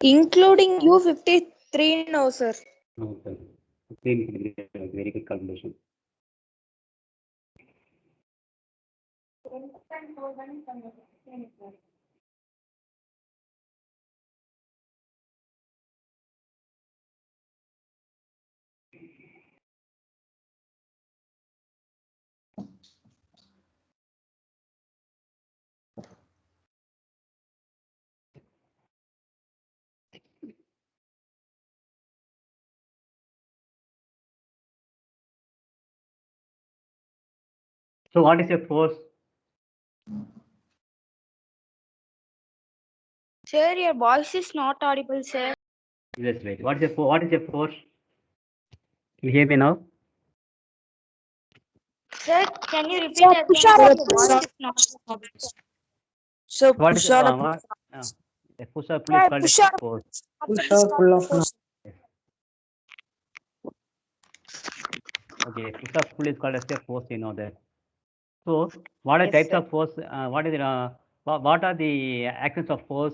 Including U53 no, sir. No, sir. Very good calculation. So what is a force? Sir, your voice is not audible, sir. That's right. What is a force? You hear me now? Sir, can you repeat Sir, again? push Sir, up. your voice is not audible. So What is push up. a push up pull is called Push as up. a force. Push up, pull up. Okay, push up pull is called as a force. You know that. So what are Yes, types sir. of force? What is it? What are the actions of force?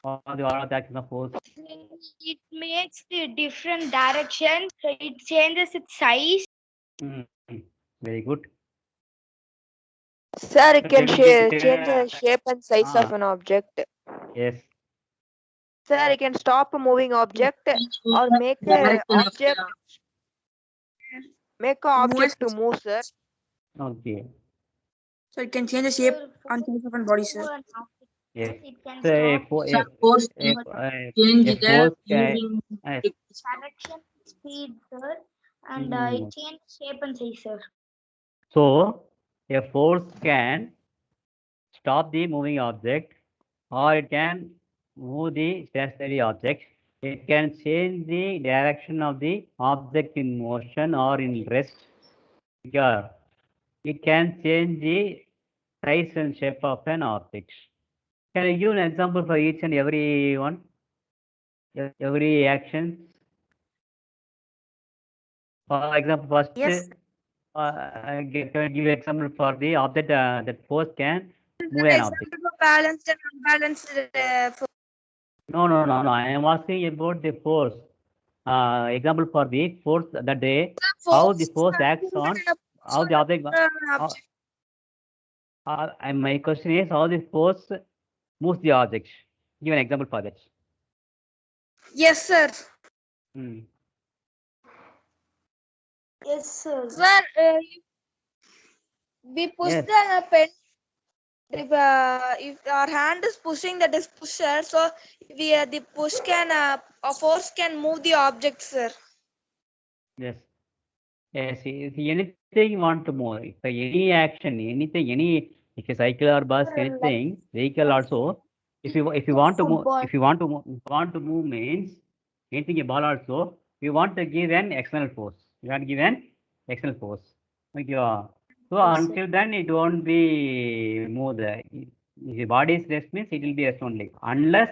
What are the actions of force? It makes the different directions. It changes its size. Mm, very good. Sir, it can Can- change the shape and size of Ah, an object. yes. Sir, it can stop a moving object or make a object to move, sir. Okay. So it can change the shape and size of a body, sir. Yes. It can So stop Force change a force the can. moving. direction, speed, sir, and it changes shape and size, sir. So a force can stop the moving object, or it can move the stationary object. It can change the direction of the object in motion or in rest. Yeah. It can change the size and shape of an object. Can you give an example for each and every one? Every action? For example, first, Yes. can give example for the object that force can move an object. Example for balanced and unbalanced force. No. I am asking about the force. Example for the force that day, how the force acts on how the object. And my question is how the force moves the object. Give an example for that. Yes, sir. Hmm. Yes, sir. Sir, we push Yes. the pen. If our hand is pushing, that is pusher. So the push can a force can move the object, sir. Yes. Yes. If anything you want to move, if any action, anything, if a cycle or bus, anything, vehicle also, if you want to move, Football. if you want to move means anything a ball also, you want to give an external force. You want to give an external force. Okay. So until then it won't be moved. If the body is rest means it will be rest only. Unless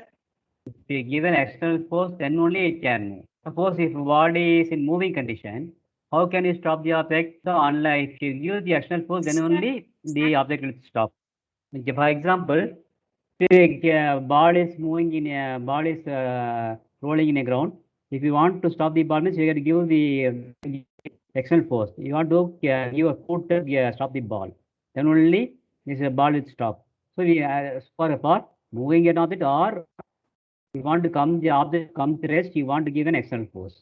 if you give an external force, then only it can move. Suppose if body is in moving condition, how can you stop the object? So unless if you use the external force, then only the object will stop. Okay, for example, if a ball is moving in a ball is rolling in a ground. If you want to stop the ball, means you have to give the external force. You want to give a foot to stop the ball. Then only this ball will stop. So we for moving an object or you want to come the object come to rest, you want to give an external force.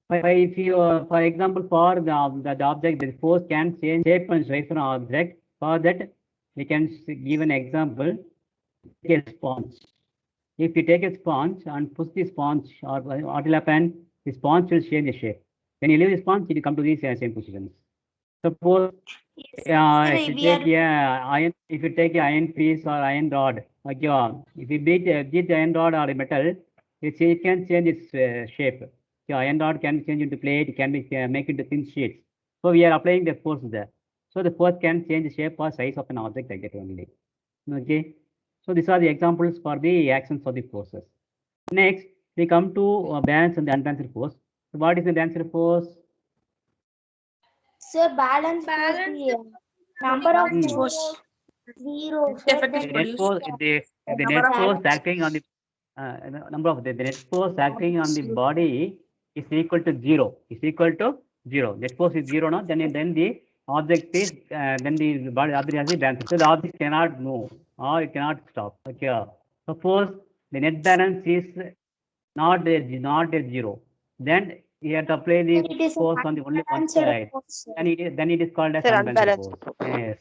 If you, for example, for the object, the force can change shape and size of an object. For that, we can give an example. Take a sponge. If you take a sponge and push the sponge, or what will happen? The sponge will change the shape. When you leave the sponge, it will come to these same positions. Suppose if you take if you take a iron piece or iron rod, like if you beat the iron rod or a metal, it can change its shape. The iron rod can change into plate, it can be make into thin sheets. So we are applying the force there. So the force can change the shape or size of an object like that only. Okay. So these are the examples for the actions of the forces. Next, we come to balance and the unbalanced force. So what is the balanced force? Sir, balance the number of Force. zero, The sir. effect is The net produced. force, the Number net of force acting on the number of the net force acting on the body is equal to 0. Is equal to 0. Net force is 0 now. Then the object is then the body object has the balance. So the object cannot move or it cannot stop. Okay. Suppose the net balance is not there, not at 0. Then you have to apply the It is force on the only one unbalanced side. force. Then it is called as Sir, unbalanced unbalanced. force. Yes.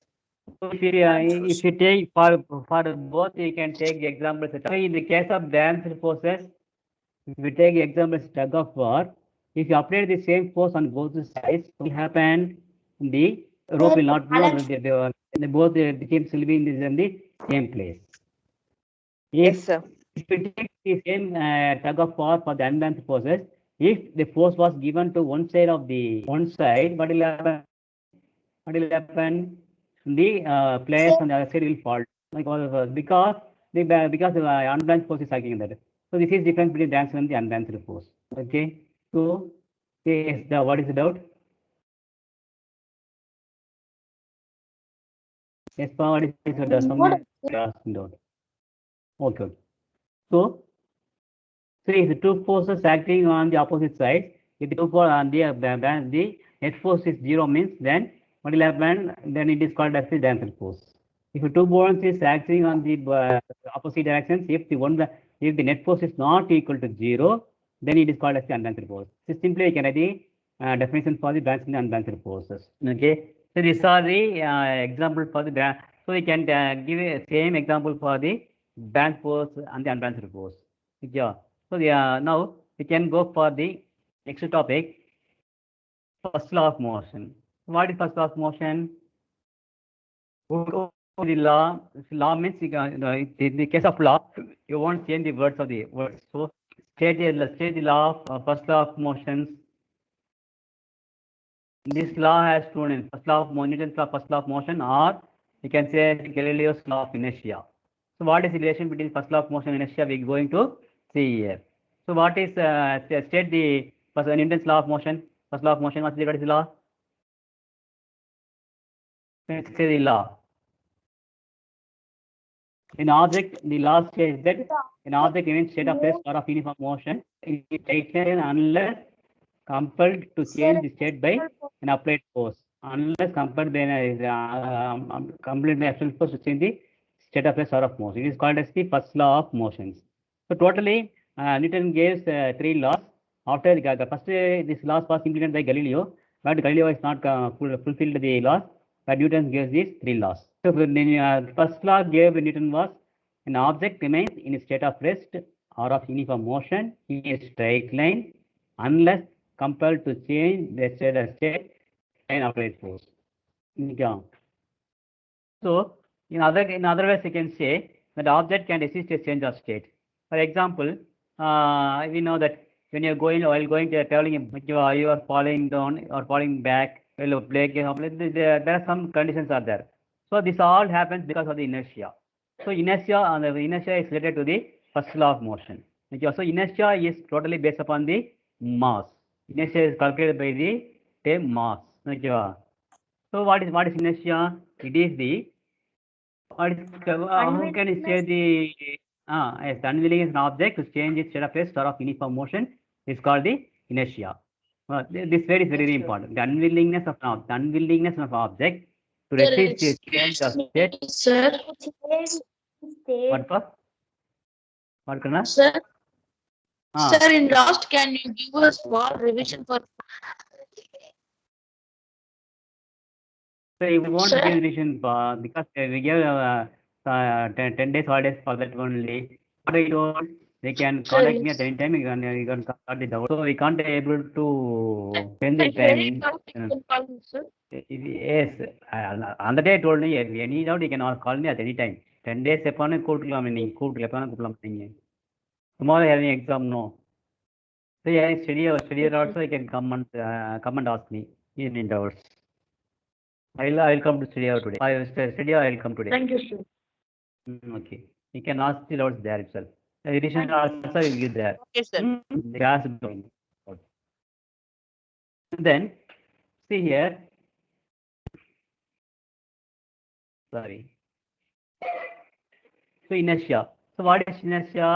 So if you take for both, you can take the examples. So in the case of balanced forces, if you take the example tug of war, if you apply the same force on both sides, what will happen? The rope will not move. They both the teams will be in the same place. Yes, sir. If we take the same tug of war for the unbalanced forces, if the force was given to one side, what will happen? What will happen? The players on the other side will fall because the unbalanced force is acting there. So this is difference between balanced and the unbalanced force. Okay. So yes, what is the doubt? Yes, what is the something doubt? Okay. So if the two forces acting on the opposite side, if the two forces on the net force is 0 means then what will happen? Then it is called as the balanced force. If the two bonds is acting on the opposite directions, if the net force is not equal to 0, then it is called as the unbalanced force. So simply you can write the definition for the balanced and unbalanced forces. Okay. So these are the example for the so we can give a same example for the balanced force and the unbalanced force. Yeah. So now we can go for the next topic, first law of motion. What is first law of motion? The law means in the case of law, you won't change the words of the words. So state the law of first law of motions. This law has two names: first law of Newton's law, first law of motion, or you can say Galileo's law of inertia. So what is the relation between first law of motion and inertia? We're going to see here. So what is state the first Newton's law of motion? First law of motion. What is the law? Let's say the law. In object, the law says that an object in state of rest or of uniform motion is taken unless compelled to change the state by an applied force. Unless compelled by compelled by actual force to change the state of rest or of motion. It is called as the first law of motions. So totally, Newton gives 3 laws. After the first, this laws was implemented by Galileo, but Galileo is not fulfilled the laws. But Newton gives these 3 laws. So the first law gave Newton was an object remains in a state of rest or of uniform motion in a straight line unless compelled to change the state by an applied force. Yeah. So in other ways, you can say that object can resist a change of state. For example, we know that when you're while going to traveling, you are falling down or falling back, there are some conditions are there. So this all happens because of the inertia. So inertia is related to the first law of motion. Okay, so inertia is totally based upon the mass. Inertia is calculated by the same mass. Okay. So what is inertia? It is the how can you say the yes, the unwillingness of an object to change its state of rest or of uniform motion is called the inertia. This word is very important. The unwillingness of an object to resist its change of state. Sir, What for? What Karna? sir, Ah. sir, in last, can you give a small revision for? So you won't Sir. give revision because we give 10 days holidays for that only. What I told, they can Sir, contact me yes. at any time. You can start it out. So we can't able to spend the If any time. doubt, you can call me, sir. Yes, on the day I told me any doubt you can call me at any time. 10 days upon கூப்பிட்டுக்கலாம் நீங்க கூப்பிடலாம் நீங்க. Tomorrow having exam no. So yeah, study also you can come and ask me in hours. I'll come to study out today. I will study. I'll come today. Thank you, sir. Okay. You can ask the doubts there itself. Edition also will give there. Okay, sir. The class is going. Then see here. Sorry. So inertia. So what is inertia?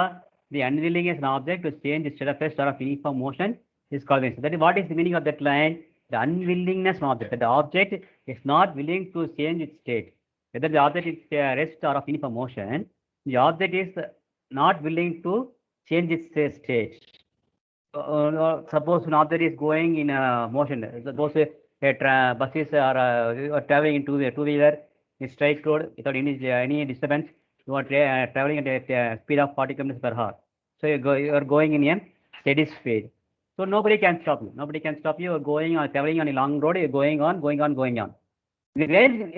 the unwillingness an object to change its state of rest or of uniform motion is called Venus. That is what is the meaning of that line? The unwillingness an object. That the object is not willing to change its state. Whether the object is rest or of uniform motion, the object is not willing to change its state. Suppose an object is going in motion. Suppose buses are traveling in two-wheeler in straight road without any disturbance. You are traveling at a speed of 40 kilometers per hour. So you are going in a steady speed. So nobody can stop you. Nobody can stop you. You are going or traveling on a long road. You are going on. When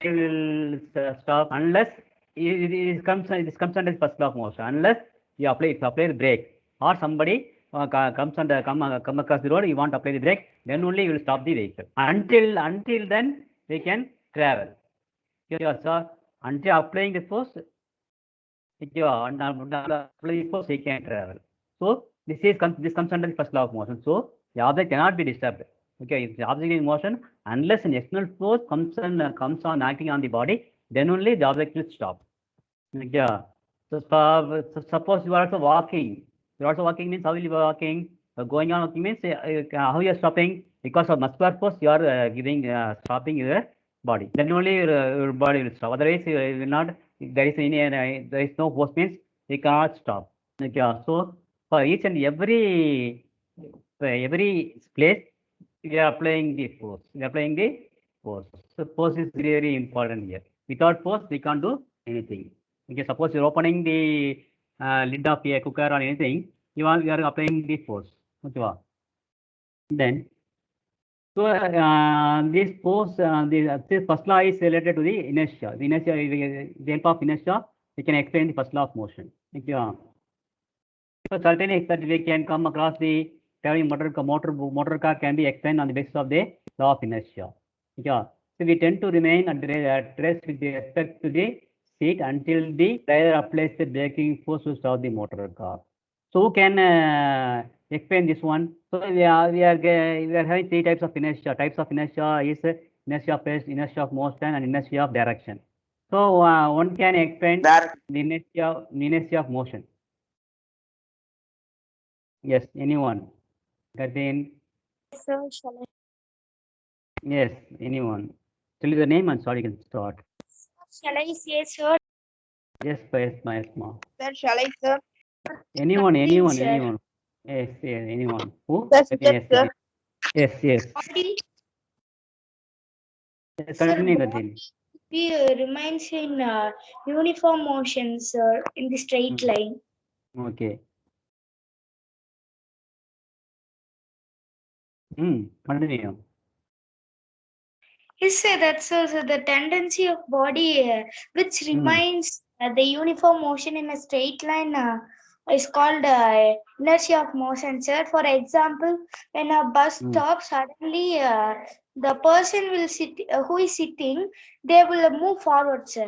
will stop unless it comes under first law of motion? Unless you apply the brake or somebody come across the road, you want to apply the brake, then only you will stop the vehicle. Until then, they can travel. So until applying the force, they can travel. So this comes under the first law of motion. So the object cannot be disturbed. Okay, if the object is in motion, unless an external force comes on acting on the body, then only the object will stop. Yeah. So suppose you are also walking. You're also walking means how will you be walking? Going on walking means how you are stopping? Because of muscular force, you are stopping your body. Then only your body will stop. Otherwise, you will not. If there is no force means you cannot stop. Okay. So for each and every place, we are applying the force. So force is very, very important here. Without force, we can't do anything. Okay, suppose you're opening the lid of a cooker or anything, you are applying the force. Okay. Then, so this force, this first law is related to the inertia. The inertia, with the help of inertia, we can explain the first law of motion. Okay. So certainly, we can come across the traveling motor car can be explained on the basis of the law of inertia. Okay. So we tend to remain at rest with respect to the seat until the driver applies the braking force to stop the motor car. So who can explain this one? So we are having three types of inertia. Types of inertia is inertia of rest, inertia of motion, and inertia of direction. So one can explain the inertia of motion. Yes, anyone? Gardin? Sir, shall I? Yes, anyone. Tell you the name and sorry, you can start. Shall I say, sir? Yes, my small. Sir, shall I, sir? Anyone. Sir. Yes, anyone. Who? Yes, Yes. Yes. Body, Continue, Gardin. remains in uniform motion, sir, in the straight line. Okay. Continue. Yes, sir, that's so the tendency of body which remains the uniform motion in a straight line is called inertia of motion, sir. For example, when a bus stops, suddenly the person will sit who is sitting, they will move forward, sir.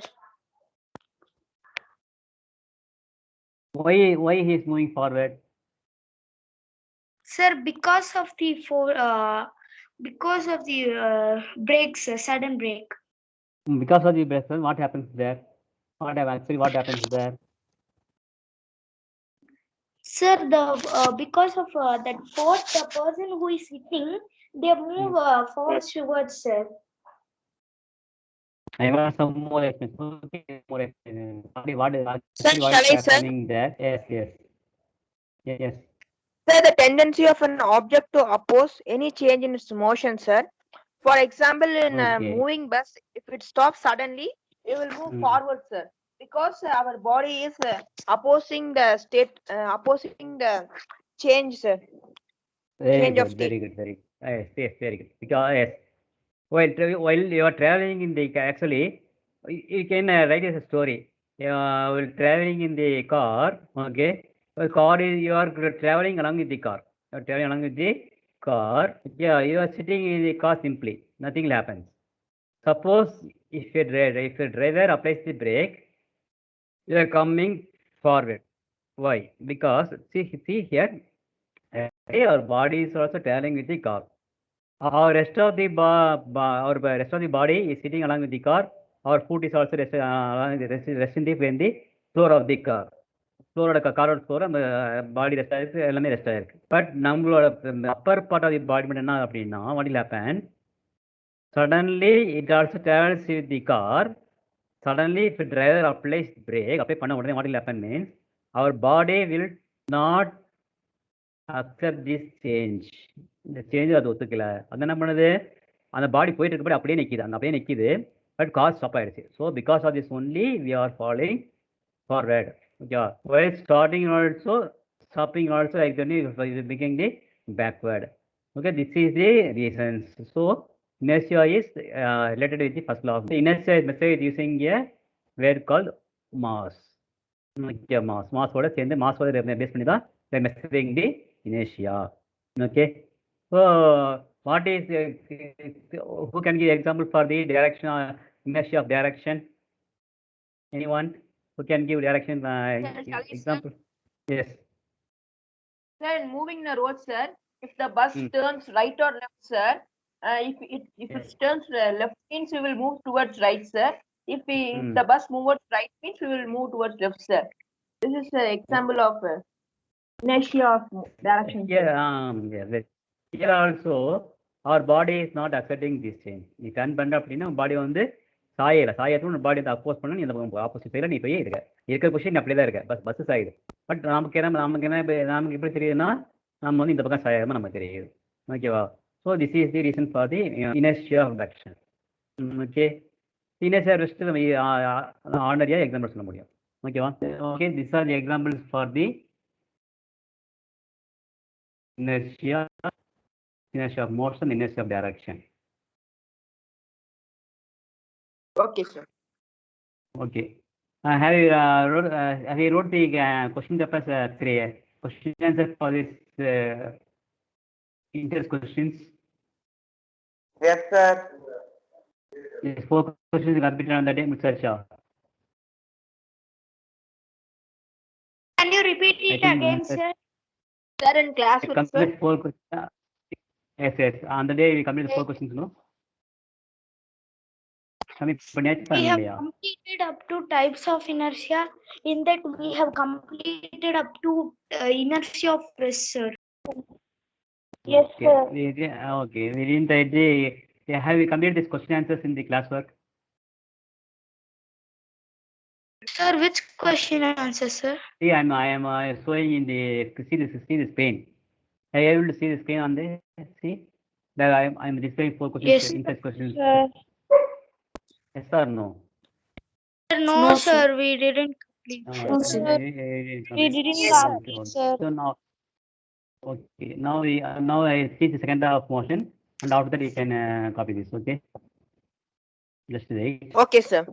Why he is moving forward? Sir, because of the brakes, sudden brake. Because of the pressure, what happens there? What happens there? Sir, because of that force, the person who is sitting, they move forward towards, sir. I want some more explanation. What is Sir, shall I, sir? happening there? Yes. Sir, the tendency of an object to oppose any change in its motion, sir. For example, in a Okay. moving bus, if it stops suddenly, it will move forward, sir. Because our body is opposing the change, sir. Very Change of good. Yes, very good. Because while you are traveling in the actually, you can write as a story. While traveling in the car, okay. The car is you are traveling along with the car. You are traveling along with the car. Yeah, you are sitting in the car simply. Nothing will happen. Suppose if a driver applies the brake, you are coming forward. Why? Because see here, our body is also traveling with the car. Our rest of the body is sitting along with the car. Our foot is also resting in the floor of the car. ஃப்ளோரோட காரோட floor அந்த பாடி rest ஆயிருக்கு, எல்லாமே rest ஆயிருக்கு. But நம்மளோட Appar part of the பாடி மட்டும் என்ன அப்படின்னா what will happen, suddenly it also travels with the car. Suddenly if the driver applies brake, apply பண்ண உடனே what will happen means our body will not accept this change. இந்த change அது ஒத்துக்கல. அது என்ன பண்ணுது, அந்த பாடி போயிட்டு இருக்கப்படி அப்படியே நிற்கிது, அங்கே அப்படியே நிற்கிது. பட் கார் ஸ்டாப் ஆயிடுச்சு. So because of this only we are following forward. Okay, while starting also, stopping also, like becoming the backward. Okay, this is the reasons. So inertia is related with the first law. The inertia method is using a word called mass. Okay, mass ஓட சேர்ந்து mass ஓட base பண்ணி தான் they are measuring the inertia. Okay, so what is who can give example for the direction inertia of direction? Anyone who can give direction example? Yes. Sir, in moving the road, sir, if the bus turns right or left, sir, if it turns left means we will move towards right, sir. If the bus moves right means we will move towards left, sir. This is an example of inertia of direction. Yeah, here also our body is not accepting this change. நீ turn பண்ற அப்படின்னா பாடி வந்து சாயத்துல பாடி வந்து அப்போஸ் பண்ண, நீ இந்த opposite சைடில் நீ போய் இருக்கிற பொசிஷன் அப்படியே தான் இருக்க. பஸ் சாயுது. பட் நமக்கு எப்படி தெரியுதுன்னா நம்ம வந்து இந்த பக்கம் சாயாம நமக்கு தெரியுது. ஓகேவா? So this is the reason for the inertia of action. Okay, inertia rest ஆர்டினரியா எக்ஸாம்பிள் சொல்ல முடியும். ஓகேவா? Okay, this are the examples for the inertia of motion, inertia of direction. Okay, sir. Okay. Have you wrote the question papers, question answer for this interest questions? Yes, sir. Yes, 4 questions completed on the day, Mr. Shah. Can you repeat it again, sir? Sir, in class with sir. Complete 4 questions. Yes. On the day we complete 4 questions, no? We have completed up to types of inertia. In that we have completed up to inertia of pressure. Yes, Okay. sir. Okay. We didn't write the. Have you completed this question answers in the classwork? Sir, which question and answer, sir? See, I am showing in the see this pane. Are you able to see this pane on the see? That I am displaying 4 questions. Yes, interest questions. Sir. Yes or no? No, No, sir, we didn't complete. No, sir. We didn't complete, sir. So now, okay. Now I see the second half of motion, and after that you can copy this. Okay. Just wait. Okay, sir.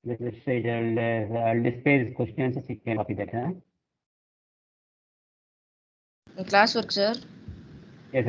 Let's say I'll display this question answers. You can copy that. Classwork, sir. Yes,